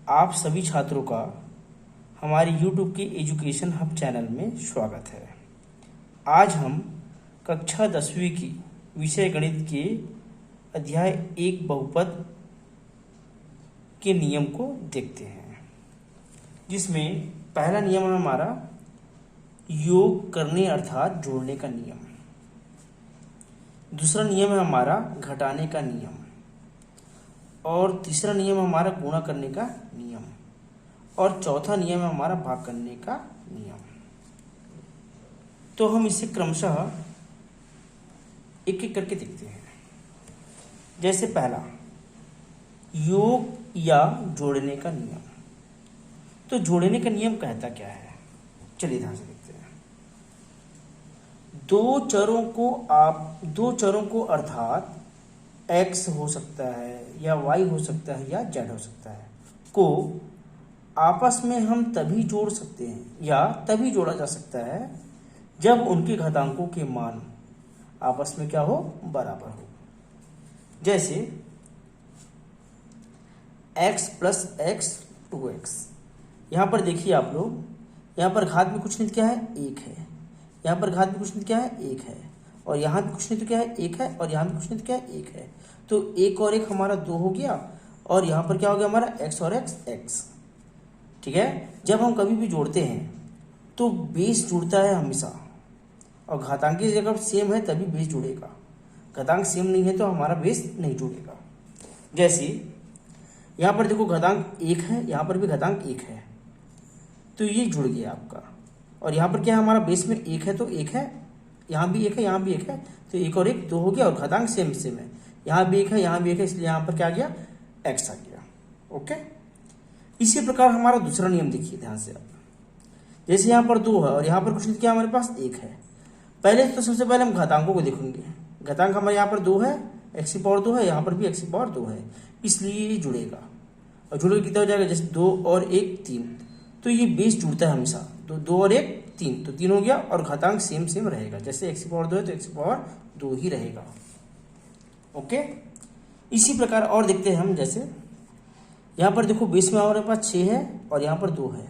आप सभी छात्रों का हमारे YouTube के एजुकेशन हब चैनल में स्वागत है। आज हम कक्षा 10वीं की विषय गणित के अध्याय 1 बहुपद के नियम को देखते हैं, जिसमें पहला नियम है हमारा योग करने अर्थात जोड़ने का नियम। दूसरा नियम है हमारा घटाने का नियम और तीसरा नियम है हमारा गुणा करने का नियम और चौथा नियम है हमारा भाग करने का नियम। तो हम इसे क्रमशः एक एक करके देखते हैं। जैसे पहला योग या जोड़ने का नियम। तो जोड़ने का नियम कहता क्या है, चलिए ध्यान से देखते हैं। दो चरों को अर्थात x हो सकता है या y हो सकता है या z हो सकता है को आपस में हम तभी जोड़ सकते हैं या तभी जोड़ा जा सकता है जब उनके घातांकों के मान आपस में क्या हो, बराबर हो। जैसे x प्लस x 2x। यहां पर देखिए आप लोग, यहां पर घात में कुछ नहीं क्या है, एक है। यहां पर घात में कुछ नहीं क्या है, एक है। और यहाँ भी कुछ नहीं तो क्या है, एक है। और यहाँ भी कुछ नहीं तो क्या है, एक है। तो एक और एक हमारा 2 हो गया और यहाँ पर क्या हो गया हमारा x और x x। ठीक है। जब हम कभी भी जोड़ते हैं तो बेस जुड़ता है हमेशा, और घातांक की जगह सेम है तभी बेस जुड़ेगा। घातांक सेम नहीं है तो हमारा बेस नहीं जुड़ेगा। जैसे यहाँ पर देखो घातांक 1 है, यहाँ पर भी घातांक 1 है, तो ये जुड़ गया आपका। और यहाँ पर क्या है, हमारा बेस में 1 है तो 1 है, यहाँ भी 1 है, यहाँ भी 1 है, तो 1 और 1 2 हो गया। और घातांक सेम है, यहाँ भी 1 है, यहाँ भी 1 है, इसलिए यहाँ पर क्या आ गया, x आ गया। ओके। इसी प्रकार हमारा दूसरा नियम देखिए ध्यान से आप। जैसे यहाँ पर 2 है और यहाँ पर कुछ नहीं क्या हमारे पास 1 है। पहले तो सबसे पहले हम घातांकों को देखेंगे। घातांक हमारे यहाँ पर 2 है, x की पावर 2 है, यहाँ पर भी x की पावर 2 है, इसलिए ये जुड़ेगा। और जुड़ेगा कितना हो जाएगा, जैसे 2 और 1 3, तो ये बेस जुड़ता है हमेशा। तो 2 और 1 3, तो 3 हो गया। और घातांक सेम रहेगा, जैसे x की पावर 2 है तो x की पावर 2 ही रहेगा। ओके। इसी प्रकार और देखते हैं हम। जैसे यहाँ पर देखो बेस में हमारे पास 6 है और यहाँ पर 2 है,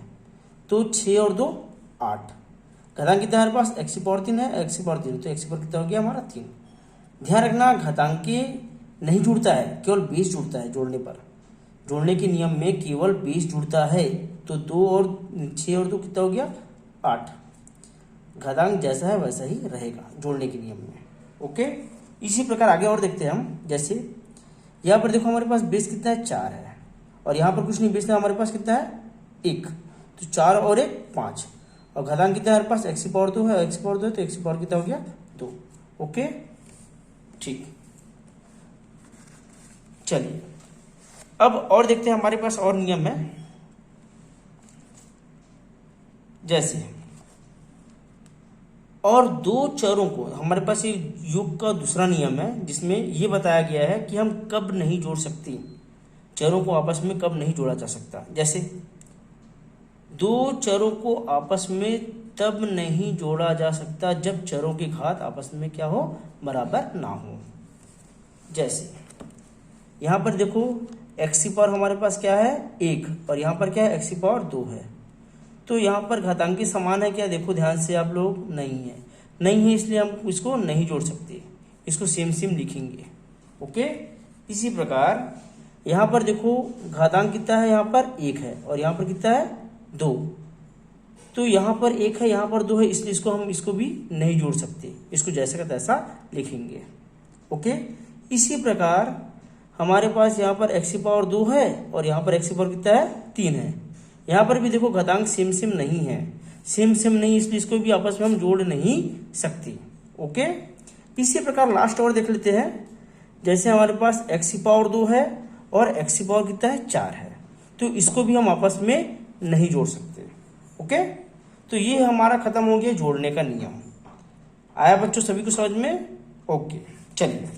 तो 6 और 2 8। घातांक कितना है हमारे पास, x की पावर 3 है, x की पावर 3, तो x की पावर कितना हो गया हमारा 3। ध्यान रखना घातांक नहीं जुड़ता है, केवल बेस जुड़ता है। जोड़ने पर, जोड़ने के नियम में केवल बेस जुड़ता है। तो 2 और 6 और 2 कितना हो गया 8। घातांक जैसा है वैसा ही रहेगा जोड़ने के नियम में। ओके। इसी प्रकार आगे और देखते हैं हम। जैसे यहाँ पर देखो हमारे पास बेस कितना है, 4 है, और यहाँ पर कुछ नहीं, बेस हमारे पास कितना है 1, तो 4 और 1 5। और घातांक कितना है हमारे पास, x की पावर 2 है, x की पावर 2 है, तो x की पावर कितना हो गया 2। ओके ठीक। चलिए अब और देखते हैं, हमारे पास और नियम है। जैसे और दो चरों को, हमारे पास ये योग का दूसरा नियम है जिसमें ये बताया गया है कि हम कब नहीं जोड़ सकते, चरों को आपस में कब नहीं जोड़ा जा सकता। जैसे दो चरों को आपस में तब नहीं जोड़ा जा सकता जब चरों की घात आपस में क्या हो, बराबर ना हो। जैसे यहाँ पर देखो x की पावर हमारे पास क्या है 1 और यहाँ पर क्या है x की पावर 2 है, तो यहाँ पर घातांकी समान है क्या, देखो ध्यान से आप लोग, नहीं है, इसलिए हम इसको नहीं जोड़ सकते, इसको सेम लिखेंगे। ओके। इसी प्रकार यहाँ पर देखो घातांक कितना है, यहाँ पर 1 है और यहाँ पर कितना है 2, तो यहाँ पर 1 है, यहाँ पर 2 है, इसलिए इसको भी नहीं जोड़ सकते, इसको जैसा का तैसा लिखेंगे। ओके। इसी प्रकार हमारे पास यहाँ पर x की पावर 2 है और यहाँ पर x की पावर कितना है 3 है। यहाँ पर भी देखो घातांक सेम नहीं है, सेम नहीं, इसलिए इसको भी आपस में हम जोड़ नहीं सकते। ओके। इसी प्रकार लास्ट और देख लेते हैं। जैसे हमारे पास x की पावर 2 है और x की पावर कितना है 4 है, तो इसको भी हम आपस में नहीं जोड़ सकते। ओके। तो ये हमारा खत्म हो गया जोड़ने का नियम। आया बच्चों सभी को समझ में? ओके। चलिए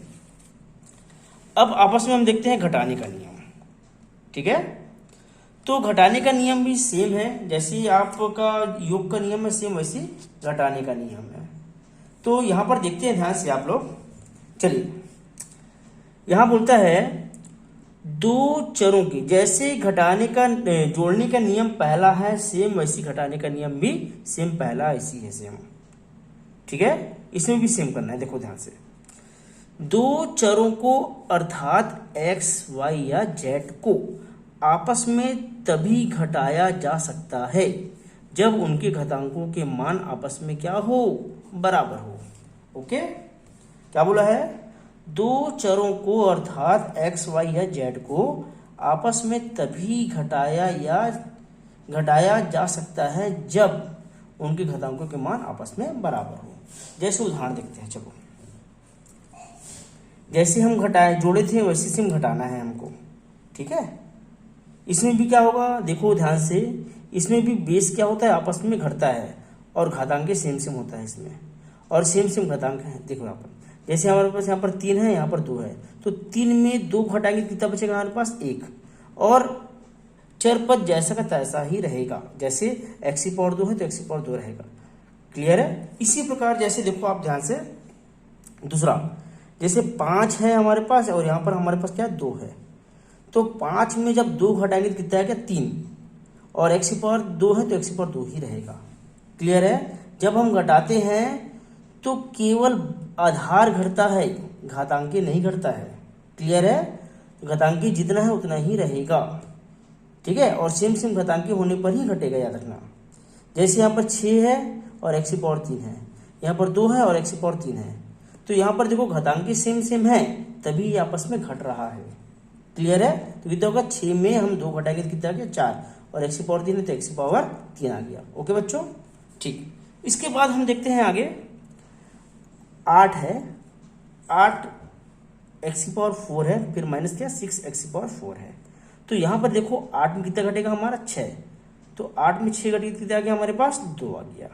अब आपस में हम देखते हैं घटाने का नियम। ठीक है। तो घटाने का नियम भी सेम है, जैसे आपका योग का नियम है सेम वैसे घटाने का नियम है। तो यहां पर देखते हैं ध्यान से आप लोग। चलिए यहां बोलता है दो चरों की जैसे घटाने का जोड़ने का नियम पहला है सेम, वैसी घटाने का नियम भी सेम पहला ऐसी है सेम। ठीक है, इसमें भी सेम करना है। देखो ध्यान से, दो चरों को अर्थात एक्स वाई या जेड को आपस में तभी घटाया जा सकता है जब उनके घातांकों के मान आपस में क्या हो, बराबर हो। ओके, क्या बोला है, दो चरों को अर्थात एक्स वाई या जेड को आपस में तभी घटाया जा सकता है जब उनके घातांकों के मान आपस में बराबर हो। जैसे उदाहरण देखते हैं, चलो जैसे हम जोड़े थे वैसे से हम घटाना है हमको। ठीक है, इसमें भी क्या होगा, देखो ध्यान से, इसमें भी बेस क्या होता है, आपस में घटता है और घातांक सेम सेम होता है इसमें, और सेम सेम घातांक है। देखो यहाँ पर जैसे हमारे पास यहाँ पर 3 है, यहाँ पर 2 है, तो 3 में 2 घटाएंगे कितना बचेगा हमारे पास, 1। और चर पद जैसा का तैसा ही रहेगा, जैसे x की पावर 2 है तो x की पावर 2 रहेगा। क्लियर है। इसी प्रकार जैसे देखो आप ध्यान से, दूसरा जैसे 5 है हमारे पास और यहाँ पर हमारे पास क्या है, 2 है, तो 5 में जब 2 घटाएंगे तो कितना है क्या, 3, और x की पावर 2 है तो x की पावर 2 ही रहेगा। क्लियर है। जब हम घटाते हैं तो केवल आधार घटता है, घातांकी नहीं घटता है। क्लियर है, घातांकी जितना है उतना ही रहेगा। ठीक है, और सेम सेम घातांकी होने पर ही घटेगा, याद रखना। जैसे यहाँ पर 6 है और x की पावर 3 है, यहाँ पर 2 है और x की पावर 3 है, तो यहाँ पर देखो घातांकी सेम सेम है तभी ये आपस में घट रहा है। क्लियर है, तो कितना होगा, 6 में हम 2 घटाएंगे तो कितना आ गया, 4, और x की पावर 3 है तो x की पावर 3 आ गया। ओके बच्चों, ठीक। इसके बाद हम देखते हैं आगे, 8 है, 8 x की पावर 4 है, फिर माइनस क्या, 6 x की पावर 4 है, तो यहाँ पर देखो 8 में कितना घटेगा हमारा, 6, तो 8 में 6 घटेगा कितना आ गया हमारे पास, 2 आ गया,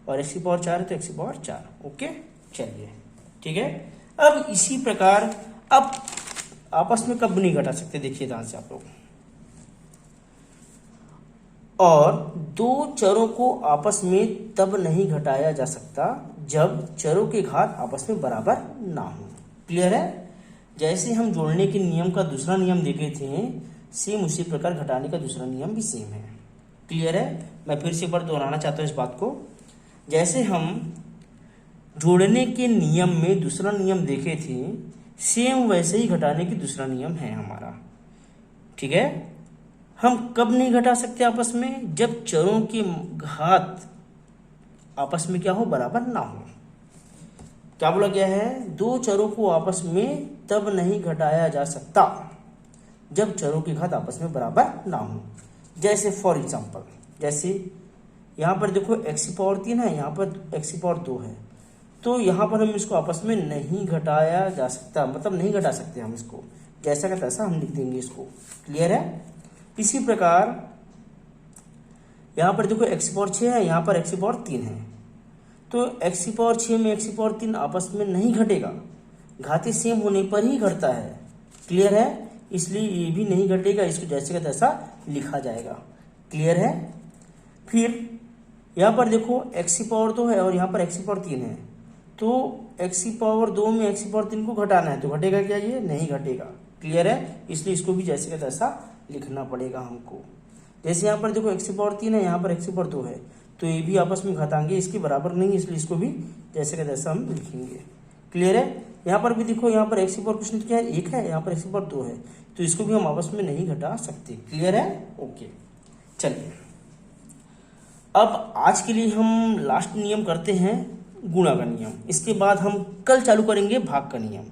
और x की पावर 4 है तो x की पावर 4। ओके, चलिए ठीक है। अब इसी प्रकार अब आपस में कब नहीं घटा सकते, देखिए ध्यान से आप लोग, और दो चरों को आपस में तब नहीं घटाया जा सकता जब चरों के घात आपस में बराबर ना हो। क्लियर है। जैसे हम जोड़ने के नियम का दूसरा नियम देखे थे, सेम उसी प्रकार घटाने का दूसरा नियम भी सेम है। क्लियर है। मैं फिर से एक बार दोहराना चाहता हूँ इस बात को। जैसे हम जोड़ने के नियम में दूसरा नियम देखे थे, सेम वैसे ही घटाने की दूसरा नियम है हमारा। ठीक है। हम कब नहीं घटा सकते आपस में, जब चरों के घात आपस में क्या हो, बराबर ना हो। क्या बोला गया है, दो चरों को आपस में तब नहीं घटाया जा सकता जब चरों की घात आपस में बराबर ना हो। जैसे फॉर एग्जांपल, जैसे यहाँ पर देखो x की पावर 3 है, यहाँ पर x की पावर 2 है, तो यहाँ पर हम इसको आपस में नहीं घटाया जा सकता, मतलब नहीं घटा सकते हम इसको, जैसा का तैसा हम लिख देंगे इसको। क्लियर है। इसी प्रकार यहाँ पर देखो x की पावर 6 है, यहाँ पर x की पावर 3 है, तो x की पावर 6 में x की पावर 3 आपस में नहीं घटेगा, घाती सेम होने पर ही घटता है। क्लियर है। इसलिए ये भी नहीं घटेगा, इसको जैसे का तैसा लिखा जाएगा। क्लियर है। फिर यहाँ पर देखो x की पावर 2 है और यहाँ पर x की पावर 3 है, तो x की पावर 2 में x की पावर 3 को घटाना है, तो घटेगा क्या, ये नहीं घटेगा। क्लियर है। इसलिए इसको भी जैसे का तैसा लिखना पड़ेगा हमको। जैसे यहाँ पर देखो x की पावर 3 है, यहाँ पर x की पावर 2 है, तो ये भी आपस में घटाएंगे, इसके बराबर नहीं, इसलिए इसको भी जैसे का तैसा हम लिखेंगे। क्लियर है। यहाँ पर भी देखो, यहाँ पर x की पावर कुछ नहीं क्या है, 1 है, यहाँ पर x की पावर 2 है, तो इसको भी हम आपस में नहीं घटा सकते। क्लियर है। ओके, चलिए अब आज के लिए हम लास्ट नियम करते हैं, गुणा का नियम। इसके बाद हम कल चालू करेंगे भाग का नियम,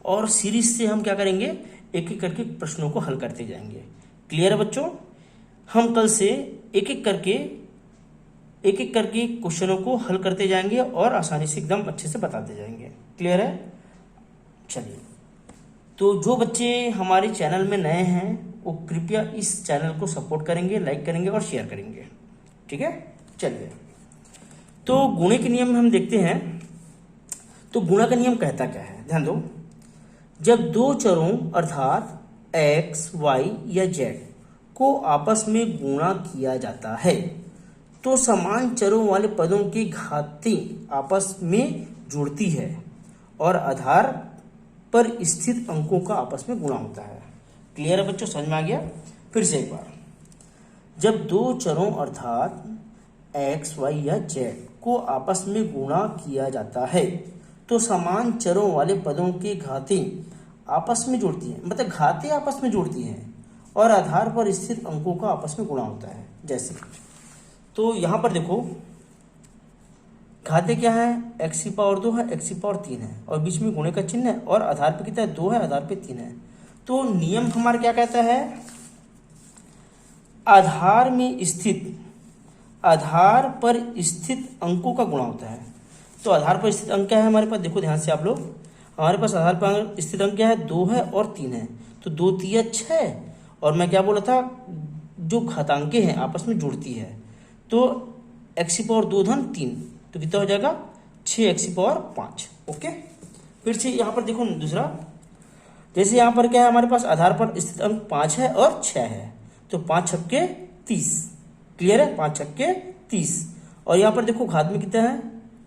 और सीरीज से हम क्या करेंगे, एक एक करके प्रश्नों को हल करते जाएंगे। क्लियर है बच्चों। हम कल से एक एक करके क्वेश्चनों को हल करते जाएंगे और आसानी से एकदम अच्छे से बताते जाएंगे। क्लियर है। चलिए, तो जो बच्चे हमारे चैनल में नए हैं वो कृपया इस चैनल को सपोर्ट करेंगे, लाइक करेंगे और शेयर करेंगे। ठीक है। चलिए, तो गुणे के नियम में हम देखते हैं। तो गुणा का नियम कहता क्या है, ध्यान दो। जब दो चरों अर्थात x, y या z को आपस में गुणा किया जाता है तो समान चरों वाले पदों की घातें आपस में जुड़ती है और आधार पर स्थित अंकों का आपस में गुणा होता है। क्लियर है बच्चों, समझ में आ गया? फिर से एक बार, जब दो चरों अर्थात x, y या z को आपस में गुणा किया जाता है तो समान चरों वाले पदों की घातें आपस में जुड़ती हैं, मतलब घातें आपस में जुड़ती हैं और आधार पर स्थित अंकों का आपस में गुणा होता है। जैसे तो यहाँ पर देखो घाते क्या है, x की पावर 2 है, x की पावर 3 है और बीच में गुणे का चिन्ह है और आधार पे कितना है, 2 है, आधार पे 3 है। तो नियम हमारा क्या कहता है, आधार पर स्थित अंकों का गुणा होता है। तो आधार पर स्थित अंक क्या है हमारे पास, देखो ध्यान से आप लोग, हमारे पास आधार पर स्थित अंक क्या है, 2 है और 3 है। तो 2 3 6 और मैं क्या बोला था, जो घातांकें हैं आपस में जुड़ती है। तो x की पावर 2 धन 3 तो कितना हो जाएगा, 6x की पावर 5। ओके, फिर से यहाँ पर देखो दूसरा, जैसे यहाँ पर क्या है हमारे पास आधार पर स्थित अंक 5 है और 6 है, तो 5 छक्के 30, क्लियर है, 5 छक्के 30। और यहाँ पर देखो घात में कितना है,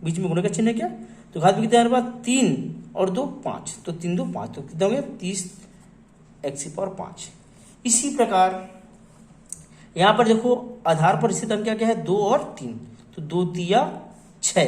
बीच में गुणे का चिन्ह है क्या, तो घात में कितना है हमारे पास, 3 और 2 5, तो 3 2 5, तो कितना हो गया 30x की पावर 5। इसी प्रकार यहाँ पर देखो आधार पर स्थित अंक क्या क्या है, 2 और 3, तो 2 3 6,